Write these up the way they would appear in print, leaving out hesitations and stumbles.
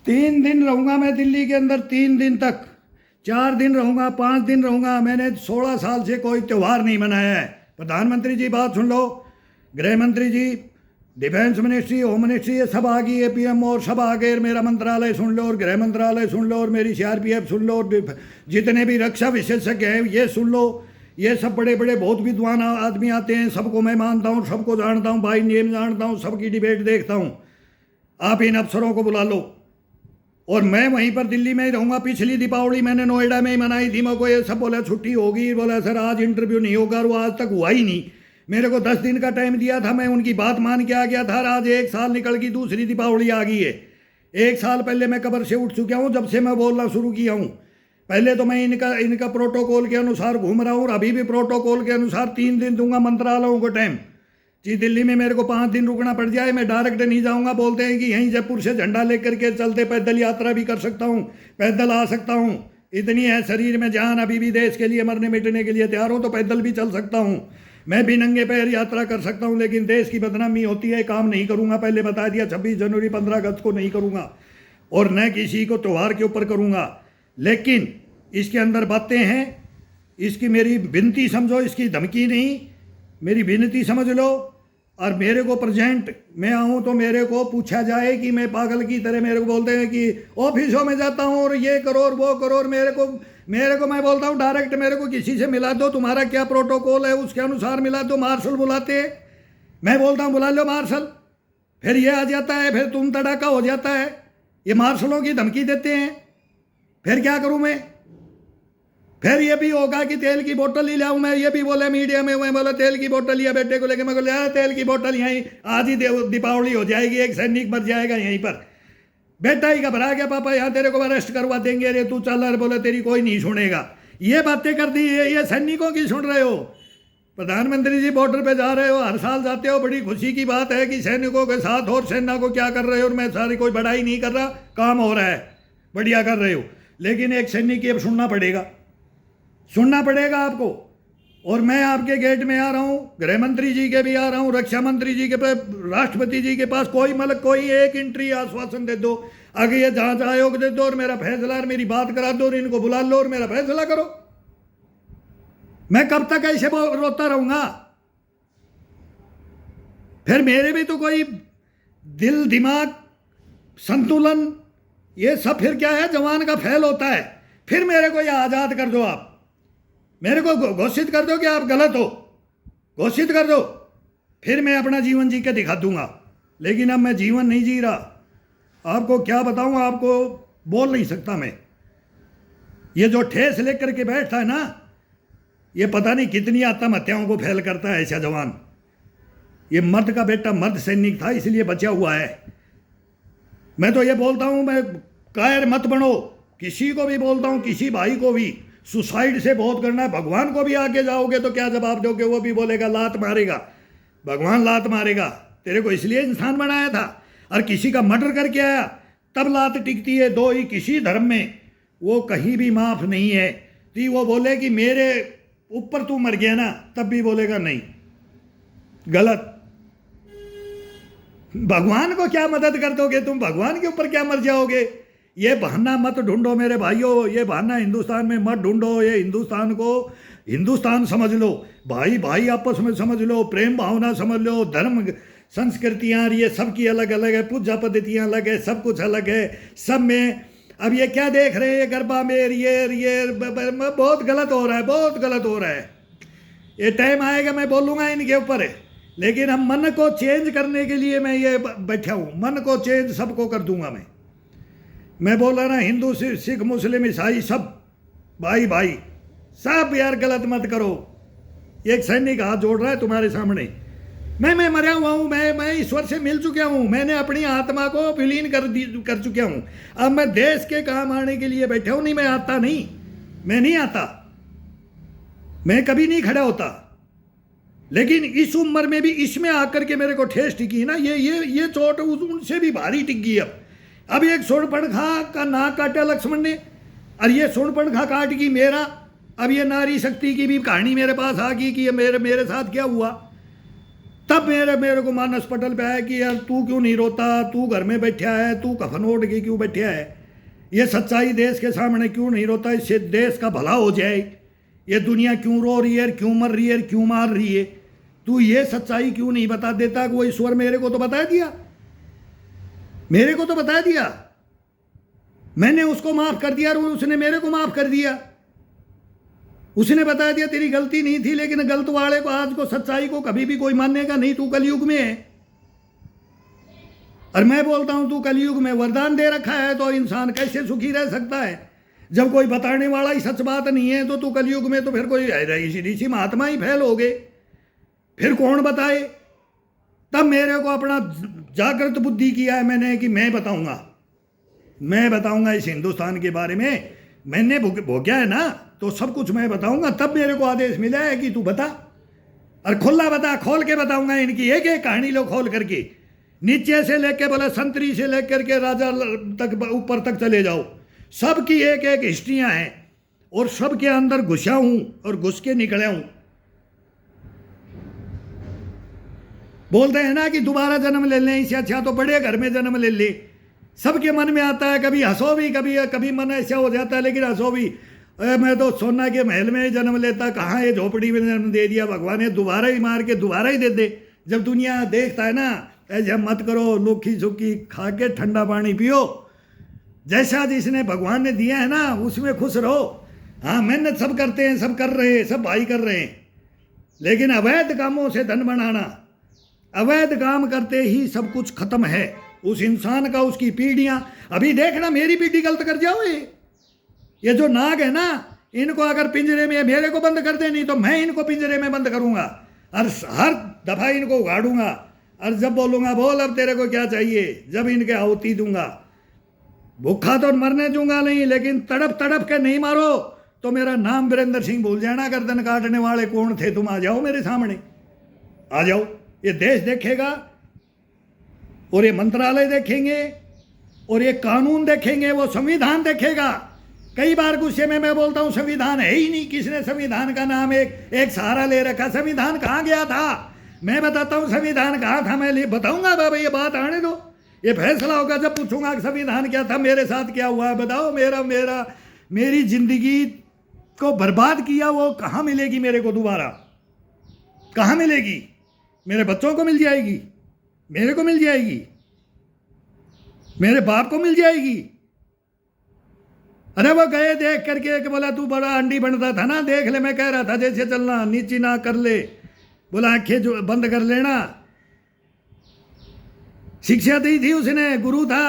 3 दिन रहूँगा मैं दिल्ली के अंदर, 3 दिन तक, 4 दिन रहूँगा, 5 दिन रहूँगा। मैंने 16 साल से कोई त्यौहार नहीं मनाया है। प्रधानमंत्री जी बात सुन लो, गृह मंत्री जी, डिफेंस मिनिस्ट्री, होम मिनिस्ट्री, ये सब आ गई है, पीएम और सब आ गए। मेरा मंत्रालय सुन लो, और गृह मंत्रालय सुन लो, और मेरी सीआरपीएफ सुन लो, और जितने भी रक्षा विशेषज्ञ हैं ये सुन लो। ये सब बड़े बड़े बहुत विद्वान आदमी आते हैं, सबको मैं मानता हूँ, सबको जानता हूँ, बाई नेम जानता हूँ, सबकी डिबेट देखता हूँ। आप इन अफसरों को बुला लो, और मैं वहीं पर दिल्ली में ही रहूँगा। पिछली दीपावली मैंने नोएडा में ही मनाई थी। मेरे को ये सब बोला छुट्टी होगी, बोला सर आज इंटरव्यू नहीं होगा, और वो आज तक हुआ ही नहीं। मेरे को 10 दिन का टाइम दिया था, मैं उनकी बात मान के आ गया था। आज 1 साल निकल गई, दूसरी दीपावली आ गई है। 1 साल पहले मैं कब्र से उठ चुका हूँ, जब से मैं बोलना शुरू किया हूँ। पहले तो मैं इनका प्रोटोकॉल के अनुसार घूम रहा हूँ, और अभी भी प्रोटोकॉल के अनुसार 3 दिन दूंगा मंत्रालयों को टाइम। जी दिल्ली में मेरे को 5 दिन रुकना पड़ जाए, मैं डायरेक्ट नहीं जाऊंगा। बोलते हैं कि यहीं जयपुर से झंडा लेकर के चलते पैदल यात्रा भी कर सकता हूँ, पैदल आ सकता हूँ। इतनी है शरीर में जान, अभी भी देश के लिए मरने मिटने के लिए तैयार हूँ, तो पैदल भी चल सकता हूँ। मैं भी नंगे पैर यात्रा कर सकता हूँ, लेकिन देश की बदनामी होती है, काम नहीं करूँगा। पहले बता दिया 26 जनवरी 15 अगस्त को नहीं करूँगा, और न किसी को त्यौहार के ऊपर करूँगा। लेकिन इसके अंदर बातें हैं, इसकी मेरी विनती समझो, इसकी धमकी नहीं, मेरी विनती समझ लो। और मेरे को प्रेजेंट मैं आऊँ तो मेरे को पूछा जाए कि मैं पागल की तरह, मेरे को बोलते हैं कि ऑफिसों में जाता हूँ और ये करो और वो करो, और मेरे को मैं बोलता हूँ डायरेक्ट मेरे को किसी से मिला दो, तुम्हारा क्या प्रोटोकॉल है उसके अनुसार मिला दो। मार्शल बुलाते हैं, मैं बोलता हूँ बुला लो मार्शल, फिर ये आ जाता है, फिर तुम तड़ाका हो जाता है। ये मार्शलों की धमकी देते हैं, फिर क्या करूँ मैं? फिर ये भी होगा कि तेल की बोतल ही लाऊं मैं। ये भी बोले मीडिया में, मैं बोला तेल की बोतल लिया बेटे को लेके, मैं बोला तेल की बोतल यहीं आज ही दीपावली हो जाएगी, एक सैनिक मर जाएगा यहीं पर। बेटा ही घबरा गया, पापा यहाँ तेरे को अरेस्ट करवा देंगे, अरे तू चल, अरे बोले तेरी कोई नहीं सुनेगा। ये बातें कर दी, ये सैनिकों की सुन रहे हो? प्रधानमंत्री जी बॉर्डर पे जा रहे हो, हर साल जाते हो, बड़ी खुशी की बात है कि सैनिकों के साथ, और सेना को क्या कर रहे हो। और मैं सारी कोई बड़ाई नहीं कर रहा, काम हो रहा है, बढ़िया कर रहे हो। लेकिन एक सैनिक की अब सुनना पड़ेगा आपको। और मैं आपके गेट में आ रहा हूँ, गृह मंत्री जी के भी आ रहा हूँ, रक्षा मंत्री जी के पास, राष्ट्रपति जी के पास। कोई एक एंट्री आश्वासन दे दो, आगे ये जांच आयोग दे दो, और मेरा फैसला, और मेरी बात करा दो, और इनको बुला लो और मेरा फैसला करो। मैं कब तक ऐसे रोता रहूंगा? फिर मेरे भी तो कोई दिल दिमाग संतुलन ये सब फिर क्या है, जवान का फैल होता है। फिर मेरे को ये आज़ाद कर दो, आप मेरे को घोषित कर दो कि आप गलत हो, घोषित कर दो, फिर मैं अपना जीवन जी के दिखा दूंगा। लेकिन अब मैं जीवन नहीं जी रहा, आपको क्या बताऊं, आपको बोल नहीं सकता मैं। ये जो ठेस लेकर के बैठता है ना, ये पता नहीं कितनी आत्महत्याओं को फैल करता है ऐसा जवान। ये मर्द का बेटा मर्द सैनिक था, इसलिए बचा हुआ है। मैं तो ये बोलता हूं, मैं कायर मत बनो, किसी को भी बोलता हूं, किसी भाई को भी। सुसाइड से बहुत करना है। भगवान को भी आगे जाओगे तो क्या जवाब दोगे? वो भी बोलेगा लात मारेगा, भगवान लात मारेगा, तेरे को इसलिए इंसान बनाया था। और किसी का मर्डर करके आया तब लात टिकती है। दो ही किसी धर्म में वो कहीं भी माफ नहीं है। कि वो बोले कि मेरे ऊपर तू मर गया ना, तब भी बोलेगा नहीं, गलत। भगवान को क्या मदद कर दोगे तुम? भगवान के ऊपर क्या मर जाओगे? ये बहाना मत ढूंढो मेरे भाइयों, ये बहाना हिंदुस्तान में मत ढूंढो। ये हिंदुस्तान को हिंदुस्तान समझ लो, भाई भाई आपस में समझ लो, प्रेम भावना समझ लो। धर्म संस्कृतियाँ ये सब की अलग अलग है, पूजा पद्धतियाँ अलग है, सब कुछ अलग है सब में। अब ये क्या देख रहे हैं, ये गरबा में ये बहुत गलत हो रहा है, बहुत गलत हो रहा है। ये टाइम आएगा मैं बोलूँगा इनके ऊपर है। लेकिन हम मन को चेंज करने के लिए मैं ये बैठा हूँ, मन को चेंज सबको कर दूंगा मैं बोल रहा ना, हिंदू सिख मुस्लिम ईसाई सब भाई भाई सब यार गलत मत करो। एक सैनिक हाथ जोड़ रहा है तुम्हारे सामने। मैं मरा हुआ हूँ, मैं ईश्वर से मिल चुका हूँ, मैंने अपनी आत्मा को विलीन कर चुका हूँ। अब मैं देश के काम आने के लिए बैठा हूँ। नहीं मैं आता नहीं, मैं नहीं आता, मैं कभी नहीं खड़ा होता। लेकिन इस उम्र में भी इसमें आकर के मेरे को ठेस टिकी ना, ये चोट उनसे भी भारी टिक गई। अब एक सूर्पणखा का नाक काटा लक्ष्मण ने, और ये सूर्पणखा काट गई मेरा। अब ये नारी शक्ति की भी कहानी मेरे पास आ गई कि ये मेरे साथ क्या हुआ। तब मेरे को मानस पटल पे आया कि यार तू क्यों नहीं रोता, तू घर में बैठा है, तू कफन ओढ़ के क्यों बैठा है, ये सच्चाई देश के सामने क्यों नहीं रोता, इससे देश का भला हो जाए, ये दुनिया क्यों रो रही है, क्यों मर रही है, क्यों मार रही है, तू ये सच्चाई क्यों नहीं बता देता। वो ईश्वर मेरे को तो बता दिया, मेरे को तो बता दिया, मैंने उसको माफ कर दिया और उसने मेरे को माफ कर दिया। उसने बता दिया तेरी गलती नहीं थी, लेकिन गलत वाले को आज को सच्चाई को कभी भी कोई मानेगा नहीं, तू कलयुग में है। और मैं बोलता हूं तू कलयुग में वरदान दे रखा है, तो इंसान कैसे सुखी रह सकता है जब कोई बताने वाला ही सच बात नहीं है। तो तू कलयुग में तो फिर कोई ऋषि महात्मा ही फैल हो गए, फिर कौन बताए। तब मेरे को अपना जागृत बुद्धि किया है मैंने कि मैं बताऊंगा इस हिंदुस्तान के बारे में, मैंने भोग्या है ना, तो सब कुछ मैं बताऊंगा। तब मेरे को आदेश मिला है कि तू बता, और खुला बता, खोल के बताऊंगा इनकी एक एक कहानी लो खोल करके, नीचे से लेके बोले संतरी से लेकर के राजा तक ऊपर तक चले जाओ, सबकी एक एक हिस्ट्रियां हैं और सबके अंदर घुसा हूं और घुस के निकले हूं। बोलते हैं ना कि दोबारा जन्म ले लें, इससे अच्छा तो बड़े घर में जन्म ले ले। सबके मन में आता है, कभी हंसो भी, कभी मन ऐसा हो जाता है, लेकिन हंसो भी, मैं तो सोना के महल में ही जन्म लेता, कहाँ ये झोपड़ी में जन्म दे दिया, भगवान ने दोबारा ही मार के दोबारा ही दे दे। जब दुनिया देखता है ना, ऐसा मत करो, लुखी सुखी खा के ठंडा पानी पियो, जैसा जिसने भगवान ने दिया है ना उसमें खुश रहो। हाँ, मेहनत सब करते हैं, सब कर रहे हैं, सब भाई कर रहे हैं, लेकिन अवैध कामों से धन बनाना, अवैध काम करते ही सब कुछ खत्म है उस इंसान का, उसकी पीढ़ियां। अभी देखना मेरी पीढ़ी गलत कर जाओ, ये जो नाग है ना, इनको अगर पिंजरे में मेरे को बंद कर दे, नहीं तो मैं इनको पिंजरे में बंद करूंगा और हर दफा इनको उगाड़ूंगा, और जब बोलूंगा बोल अब तेरे को क्या चाहिए, जब इनके आहुति दूंगा। भूखा तो मरने दूंगा नहीं, लेकिन तड़प तड़प के नहीं मारो तो मेरा नाम वीरेंद्र सिंह भूल जाना। गर्दन काटने वाले कौन थे तुम, आ जाओ मेरे सामने, आ जाओ। ये देश देखेगा और ये मंत्रालय देखेंगे और ये कानून देखेंगे, वो संविधान देखेगा। कई बार गुस्से में मैं बोलता हूं संविधान है ही नहीं, किसने संविधान का नाम एक सहारा ले रखा। संविधान कहाँ गया था, मैं बताता हूं संविधान कहाँ था, मैं बताऊंगा बाबा, ये बात आने दो, ये फैसला होगा जब पूछूंगा कि संविधान क्या था, मेरे साथ क्या हुआ, बताओ। मेरी जिंदगी को बर्बाद किया वो कहाँ मिलेगी मेरे को, दोबारा कहाँ मिलेगी? मेरे बच्चों को मिल जाएगी, मेरे को मिल जाएगी, मेरे बाप को मिल जाएगी। अरे वो गए देख करके कि बोला तू बड़ा अंडी बनता था ना, देख ले, मैं कह रहा था जैसे चलना, नीची ना कर ले, बोला आंखें जो बंद कर लेना। शिक्षा दी थी उसने, गुरु था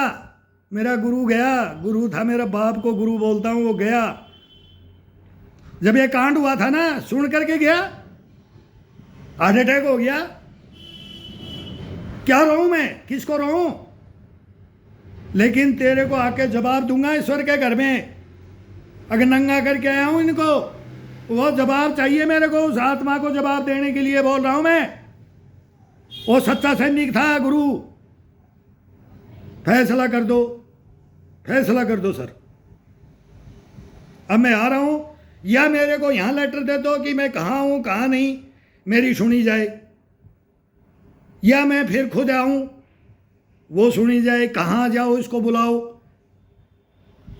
मेरा, गुरु गया, गुरु था मेरा, बाप को गुरु बोलता हूं, वो गया। जब ये कांड हुआ था ना, सुन करके गया, हार्ट अटैक हो गया। क्या रहूं मैं, किसको रहूं? लेकिन तेरे को आके जवाब दूंगा ईश्वर के घर में। अगर नंगा करके आया हूं इनको, वो जवाब चाहिए मेरे को, उस आत्मा को जवाब देने के लिए बोल रहा हूं मैं। वो सच्चा सैनिक था गुरु। फैसला कर दो, फैसला कर दो सर। अब मैं आ रहा हूं, या मेरे को यहां लेटर दे दो कि मैं कहां हूं कहां नहीं, मेरी सुनी जाए, या मैं फिर खुद आऊं, वो सुनी जाए। कहां जाओ, इसको बुलाओ।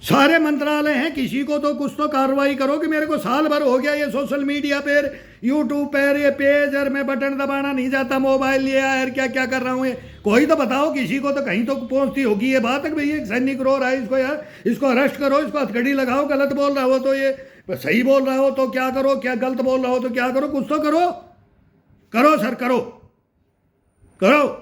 सारे मंत्रालय हैं, किसी को तो कुछ तो कार्रवाई करो कि मेरे को साल भर हो गया ये सोशल मीडिया पर, यूट्यूब पर ये पेज, और मैं बटन दबाना नहीं जाता, मोबाइल लिया यार, क्या क्या कर रहा हूँ ये, कोई तो बताओ, किसी को तो कहीं तो पहुंचती होगी ये बात है। भाई एक सैनिक रो रहा है, इसको यार, इसको अरेस्ट करो, इसको हथकड़ी लगाओ, गलत बोल रहा हो तो ये, सही बोल रहा हो तो क्या करो, क्या गलत बोल रहा हो तो क्या करो, कुछ तो करो, करो सर, करो करो।